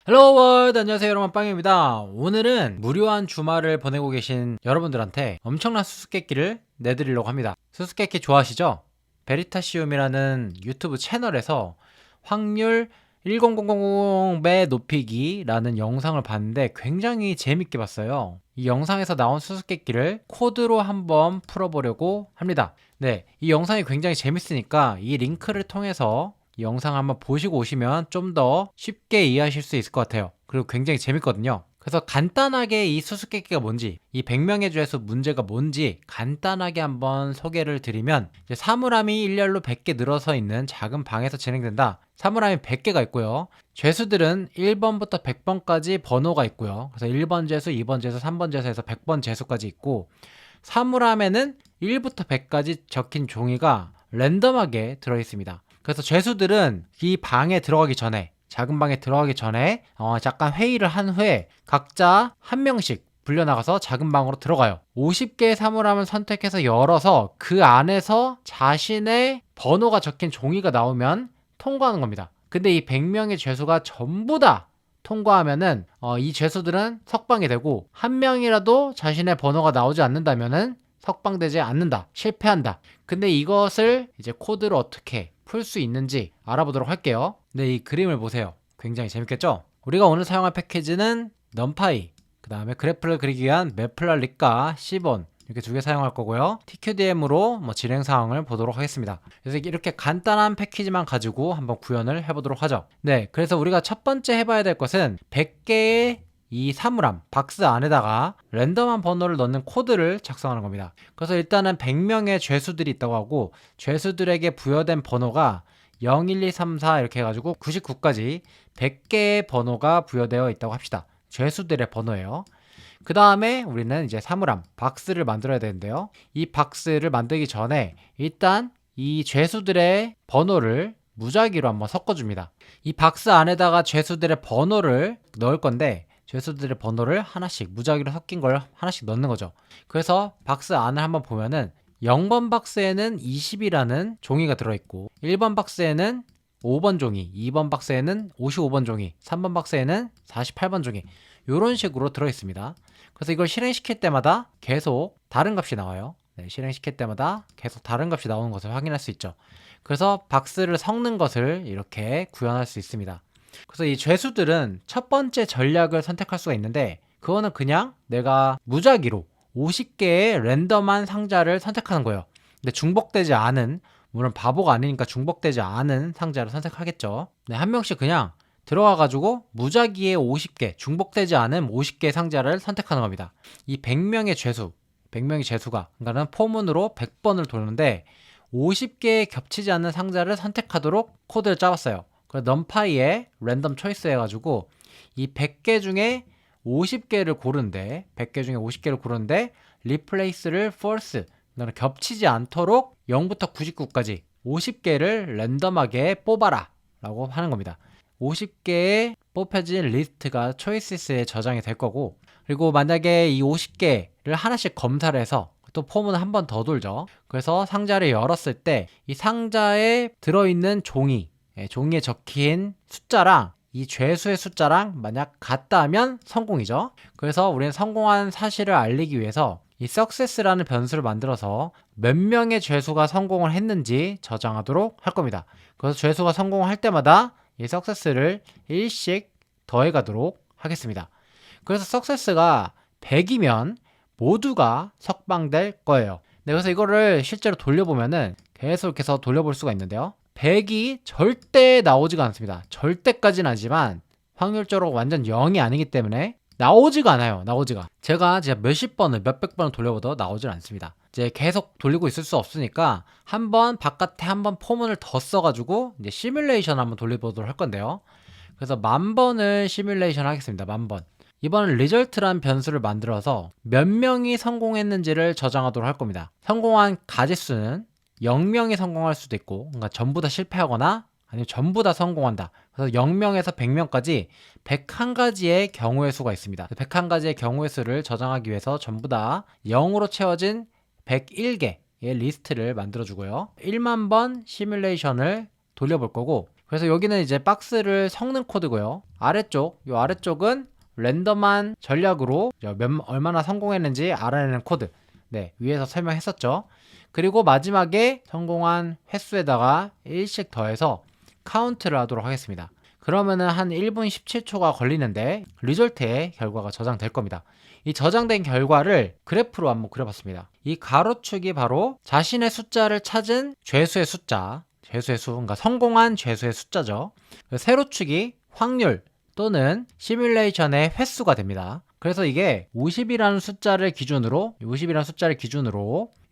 헬로 월드, 안녕하세요 여러분, 빵입니다. 오늘은 무료한 주말을 보내고 계신 여러분들한테 엄청난 수수께끼를 내드리려고 합니다. 수수께끼 좋아하시죠? 베리타시움이라는 유튜브 채널에서 확률 10000배 높이기라는 영상을 봤는데 굉장히 재밌게 봤어요. 이 영상에서 나온 수수께끼를 코드로 한번 풀어보려고 합니다. 네, 이 영상이 굉장히 재밌으니까 이 링크를 통해서 이 영상 한번 보시고 오시면 좀 더 쉽게 이해하실 수 있을 것 같아요. 그리고 굉장히 재밌거든요. 그래서 간단하게 이 수수께끼가 뭔지, 이 100명의 죄수 문제가 뭔지 간단하게 한번 소개를 드리면, 이제 사물함이 일렬로 100개 늘어서 있는 작은 방에서 진행된다. 사물함이 100개가 있고요. 죄수들은 1번부터 100번까지 번호가 있고요. 그래서 1번 죄수, 2번 죄수, 3번 죄수에서 100번 죄수까지 있고, 사물함에는 1부터 100까지 적힌 종이가 랜덤하게 들어있습니다. 그래서 죄수들은 이 방에 들어가기 전에, 작은 방에 들어가기 전에 잠깐 회의를 한 후에 각자 한 명씩 불려나가서 작은 방으로 들어가요. 50개의 사물함을 선택해서 열어서 그 안에서 자신의 번호가 적힌 종이가 나오면 통과하는 겁니다. 근데 이 100명의 죄수가 전부 다 통과하면은 이 죄수들은 석방이 되고, 한 명이라도 자신의 번호가 나오지 않는다면은 석방되지 않는다, 실패한다. 근데 이것을 이제 코드로 어떻게 풀 수 있는지 알아보도록 할게요. 네, 이 그림을 보세요. 굉장히 재밌겠죠? 우리가 오늘 사용할 패키지는 넘파이, 그 다음에 그래프를 그리기 위한 매플랄리까 10원, 이렇게 두 개 사용할 거고요. TQDM으로 진행 사항을 보도록 하겠습니다. 그래서 이렇게 간단한 패키지만 가지고 한번 구현을 해보도록 하죠. 네, 그래서 우리가 첫 번째 해봐야 될 것은 100개의 이 사물함, 박스 안에다가 랜덤한 번호를 넣는 코드를 작성하는 겁니다. 그래서 일단은 100명의 죄수들이 있다고 하고, 죄수들에게 부여된 번호가 0, 1, 2, 3, 4 이렇게 해가지고 99까지 100개의 번호가 부여되어 있다고 합시다. 죄수들의 번호예요. 그 다음에 우리는 이제 사물함, 박스를 만들어야 되는데요. 이 박스를 만들기 전에 일단 이 죄수들의 번호를 무작위로 한번 섞어줍니다. 이 박스 안에다가 죄수들의 번호를 넣을 건데, 죄수들의 번호를 하나씩 무작위로 섞인 걸 하나씩 넣는 거죠. 그래서 박스 안을 한번 보면은 0번 박스에는 20이라는 종이가 들어있고, 1번 박스에는 5번 종이, 2번 박스에는 55번 종이, 3번 박스에는 48번 종이, 이런 식으로 들어있습니다. 그래서 이걸 실행시킬 때마다 계속 다른 값이 나와요. 네, 실행시킬 때마다 계속 다른 값이 나오는 것을 확인할 수 있죠. 그래서 박스를 섞는 것을 이렇게 구현할 수 있습니다. 그래서 이 죄수들은 첫 번째 전략을 선택할 수가 있는데, 그거는 그냥 내가 무작위로 50개의 랜덤한 상자를 선택하는 거예요. 근데 중복되지 않은, 물론 바보가 아니니까 중복되지 않은 상자를 선택하겠죠. 네, 한 명씩 그냥 들어와가지고 무작위의 50개, 중복되지 않은 50개의 상자를 선택하는 겁니다. 이 100명의 죄수, 100명의 죄수가, 그러니까는 포문으로 100번을 도는데 50개의 겹치지 않는 상자를 선택하도록 코드를 짜봤어요. 그래서 넘파이에 랜덤 초이스 해가지고 이 100개 중에 50개를 고르는데, 100개 중에 50개를 고르는데 리플레이스를 false, 그러니까 겹치지 않도록 0부터 99까지 50개를 랜덤하게 뽑아라 라고 하는 겁니다. 50개의 뽑혀진 리스트가 초이스에 저장이 될 거고, 그리고 만약에 이 50개를 하나씩 검사를 해서 또 폼은 한 번 더 돌죠. 그래서 상자를 열었을 때 이 상자에 들어있는 종이에 적힌 숫자랑 이 죄수의 숫자랑 만약 같다면 성공이죠. 그래서 우리는 성공한 사실을 알리기 위해서 이 success라는 변수를 만들어서 몇 명의 죄수가 성공을 했는지 저장하도록 할 겁니다. 그래서 죄수가 성공할 때마다 이 success를 1씩 더해가도록 하겠습니다. 그래서 success가 100이면 모두가 석방될 거예요. 네, 그래서 이거를 실제로 돌려보면은 계속해서 돌려볼 수가 있는데요. 100이 절대 나오지가 않습니다. 절대까지는 아니지만 확률적으로 완전 0이 아니기 때문에 나오지가 않아요. 제가 몇십 번을, 몇백 번을 돌려봐도 나오질 않습니다. 이제 계속 돌리고 있을 수 없으니까 한번 바깥에 한번 포문을 더 써가지고 이제 시뮬레이션 한번 돌려보도록 할 건데요. 그래서 10,000번을 시뮬레이션 하겠습니다. 10,000번. 이번엔 리절트란 변수를 만들어서 몇 명이 성공했는지를 저장하도록 할 겁니다. 성공한 가지수는 0명이 성공할 수도 있고, 그러니까 전부 다 실패하거나 아니면 전부 다 성공한다. 그래서 0명에서 100명까지 101가지의 경우의 수가 있습니다. 101가지의 경우의 수를 저장하기 위해서 전부 다 0으로 채워진 101개의 리스트를 만들어 주고요. 1만 번 시뮬레이션을 돌려볼 거고, 그래서 여기는 이제 박스를 섞는 코드고요. 이 아래쪽은 랜덤한 전략으로 얼마나 성공했는지 알아내는 코드. 네, 위에서 설명했었죠. 그리고 마지막에 성공한 횟수에다가 1씩 더해서 카운트를 하도록 하겠습니다. 그러면은 한 1분 17초가 걸리는데 리졸트의 결과가 저장될 겁니다. 이 저장된 결과를 그래프로 한번 그려봤습니다. 이 가로축이 바로 자신의 숫자를 찾은 죄수의 숫자, 그러니까 성공한 죄수의 숫자죠. 세로축이 확률 또는 시뮬레이션의 횟수가 됩니다. 그래서 이게 50이라는 숫자를 기준으로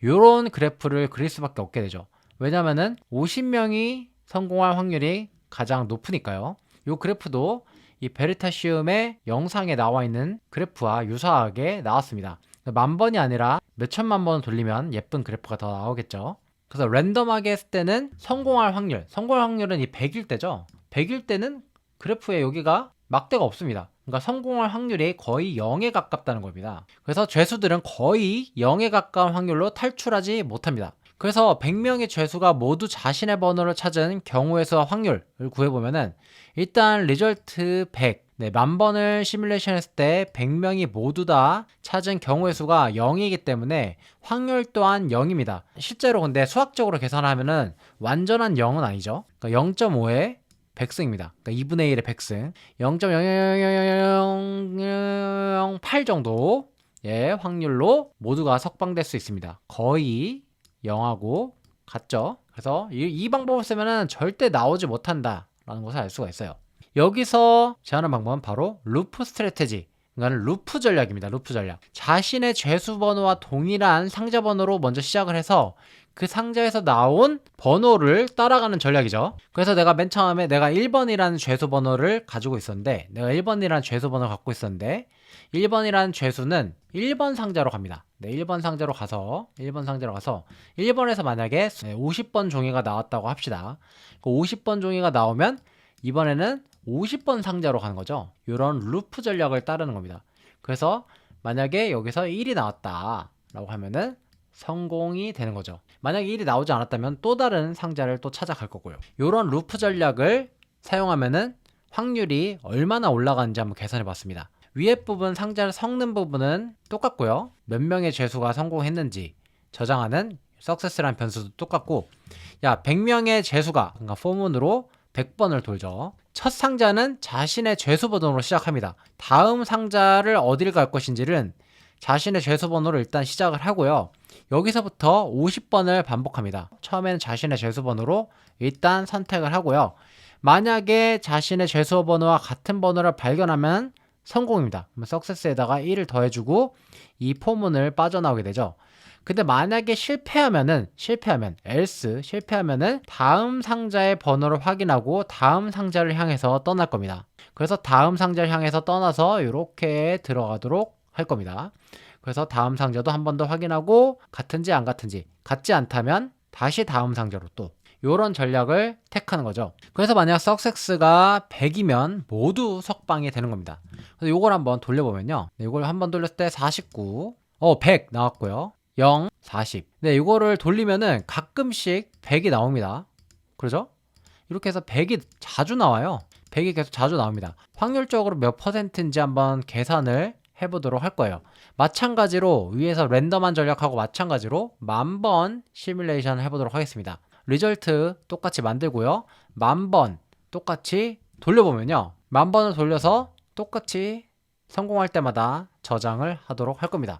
이런 그래프를 그릴 수밖에 없게 되죠. 왜냐면은 50명이 성공할 확률이 가장 높으니까요. 이 그래프도 이 베리타시움의 영상에 나와 있는 그래프와 유사하게 나왔습니다. 10,000번이 아니라 몇천만 번 돌리면 예쁜 그래프가 더 나오겠죠. 그래서 랜덤하게 했을 때는 성공할 확률은 이 100일 때죠. 100일 때는 그래프에 여기가 막대가 없습니다. 그러니까 성공할 확률이 거의 0에 가깝다는 겁니다. 그래서 죄수들은 거의 0에 가까운 확률로 탈출하지 못합니다. 그래서 100명의 죄수가 모두 자신의 번호를 찾은 경우의 수와 확률을 구해보면은 일단 리절트 100, 10,000번을 시뮬레이션 했을 때 100명이 모두 다 찾은 경우의 수가 0이기 때문에 확률 또한 0입니다. 실제로 근데 수학적으로 계산하면은 완전한 0은 아니죠. 그러니까 0.5에 100승입니다. 그러니까 2분의 1의 100승, 0.00008 정도의 확률로 모두가 석방될 수 있습니다. 거의 0하고 같죠. 그래서 이 방법을 쓰면은 절대 나오지 못한다라는 것을 알 수가 있어요. 여기서 제안한 방법은 바로 루프 스트래테지, 그러니까 루프 전략입니다. 루프 전략. 자신의 죄수 번호와 동일한 상자 번호로 먼저 시작을 해서 그 상자에서 나온 번호를 따라가는 전략이죠. 그래서 내가 맨 처음에 내가 1번이라는 죄수 번호를 가지고 있었는데 1번이라는 죄수는 1번 상자로 갑니다. 1번 상자로 가서 1번에서 만약에 50번 종이가 나왔다고 합시다. 그 50번 종이가 나오면 이번에는 50번 상자로 가는 거죠. 이런 루프 전략을 따르는 겁니다. 그래서 만약에 여기서 1이 나왔다 라고 하면은 성공이 되는 거죠. 만약에 1이 나오지 않았다면 또 다른 상자를 또 찾아갈 거고요. 이런 루프 전략을 사용하면은 확률이 얼마나 올라가는지 한번 계산해 봤습니다. 위에 부분 상자를 섞는 부분은 똑같고요. 몇 명의 죄수가 성공했는지 저장하는 success라는 변수도 똑같고, 100명의 죄수가, 그러니까 포문으로 100번을 돌죠. 첫 상자는 자신의 죄수 번호로 시작합니다. 다음 상자를 어디를 갈 것인지는 자신의 죄수 번호로 일단 시작을 하고요. 여기서부터 50번을 반복합니다. 처음에는 자신의 죄수 번호로 일단 선택을 하고요. 만약에 자신의 죄수 번호와 같은 번호를 발견하면 성공입니다. 그러면 success에다가 1을 더해주고 이 포문을 빠져나오게 되죠. 근데 만약에 실패하면은 다음 상자의 번호를 확인하고 다음 상자를 향해서 떠날 겁니다. 그래서 다음 상자를 향해서 떠나서 이렇게 들어가도록 할 겁니다. 그래서 다음 상자도 한 번 더 확인하고 같은지 안 같은지, 같지 않다면 다시 다음 상자로 또 이런 전략을 택하는 거죠. 그래서 만약 success가 100이면 모두 석방이 되는 겁니다. 그래서 이걸 한번 돌려보면요. 이걸 한번 돌렸을 때 49, 100 나왔고요. 0, 40. 이거를 돌리면은 가끔씩 100이 나옵니다. 그러죠? 이렇게 해서 100이 자주 나와요. 100이 계속 자주 나옵니다. 확률적으로 몇 %인지 한번 계산을 해보도록 할 거예요. 마찬가지로 위에서 랜덤한 전략하고 마찬가지로 10,000번 시뮬레이션을 해보도록 하겠습니다. 리절트 똑같이 만들고요. 10,000번 똑같이 돌려보면요. 10,000번을 돌려서 똑같이 성공할 때마다 저장을 하도록 할 겁니다.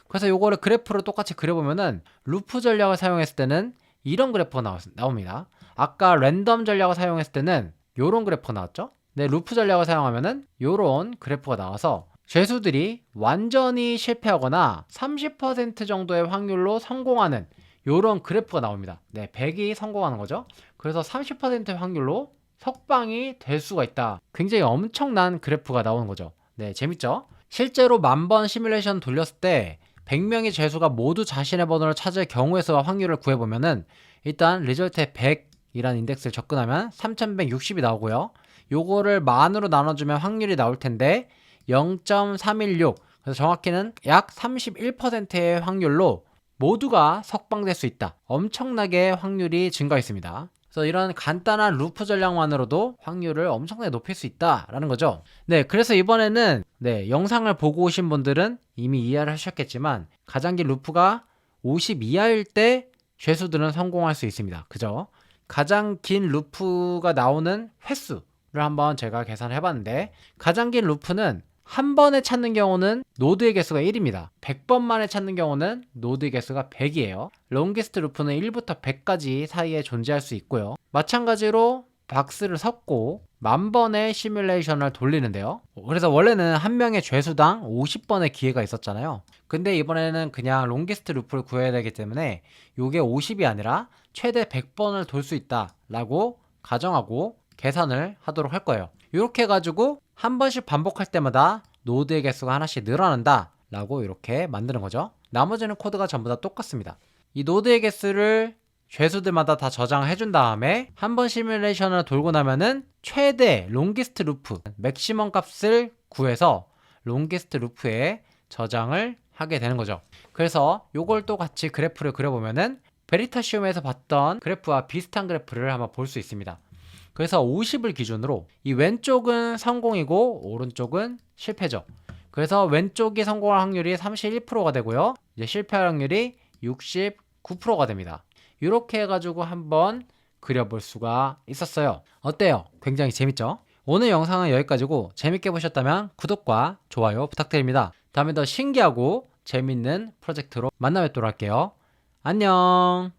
그래서 요거를 그래프로 똑같이 그려보면은 루프 전략을 사용했을 때는 이런 그래프가 나옵니다. 아까 랜덤 전략을 사용했을 때는 요런 그래프가 나왔죠. 루프 전략을 사용하면은 요런 그래프가 나와서 죄수들이 완전히 실패하거나 30% 정도의 확률로 성공하는 요런 그래프가 나옵니다. 100이 성공하는 거죠. 그래서 30%의 확률로 석방이 될 수가 있다. 굉장히 엄청난 그래프가 나오는 거죠. 재밌죠? 실제로 10,000번 시뮬레이션 돌렸을 때 100명의 죄수가 모두 자신의 번호를 찾을 경우의 수와 확률을 구해보면은 일단 리절트에 100이라는 인덱스를 접근하면 3160이 나오고요. 요거를 만으로 나눠주면 확률이 나올 텐데 0.316, 그래서 정확히는 약 31%의 확률로 모두가 석방될 수 있다. 엄청나게 확률이 증가했습니다. 그래서 이런 간단한 루프 전략만으로도 확률을 엄청나게 높일 수 있다라는 거죠. 네, 그래서 이번에는 영상을 보고 오신 분들은 이미 이해를 하셨겠지만 가장 긴 루프가 50 이하일 때 죄수들은 성공할 수 있습니다. 그죠? 가장 긴 루프가 나오는 횟수를 한번 제가 계산을 해봤는데, 가장 긴 루프는 한 번에 찾는 경우는 노드의 개수가 1입니다. 100번 만에 찾는 경우는 노드의 개수가 100이에요. 롱기스트 루프는 1부터 100까지 사이에 존재할 수 있고요. 마찬가지로 박스를 섞고 10,000번의 시뮬레이션을 돌리는데요. 그래서 원래는 한 명의 죄수당 50번의 기회가 있었잖아요. 근데 이번에는 그냥 롱기스트 루프를 구해야 되기 때문에 이게 50이 아니라 최대 100번을 돌 수 있다라고 가정하고 계산을 하도록 할 거예요. 이렇게 해가지고 한 번씩 반복할 때마다 노드의 개수가 하나씩 늘어난다 라고 이렇게 만드는 거죠. 나머지는 코드가 전부 다 똑같습니다. 이 노드의 개수를 죄수들마다 다 저장해 준 다음에 한 번 시뮬레이션을 돌고 나면은 최대 롱기스트 루프 맥시멈 값을 구해서 롱기스트 루프에 저장을 하게 되는 거죠. 그래서 요걸 또 같이 그래프를 그려보면은 베리타시움에서 봤던 그래프와 비슷한 그래프를 한번 볼 수 있습니다. 그래서 50을 기준으로 이 왼쪽은 성공이고 오른쪽은 실패죠. 그래서 왼쪽이 성공할 확률이 31%가 되고요. 이제 실패할 확률이 69%가 됩니다. 이렇게 해가지고 한번 그려볼 수가 있었어요. 어때요? 굉장히 재밌죠? 오늘 영상은 여기까지고 재밌게 보셨다면 구독과 좋아요 부탁드립니다. 다음에 더 신기하고 재밌는 프로젝트로 만나 뵙도록 할게요. 안녕.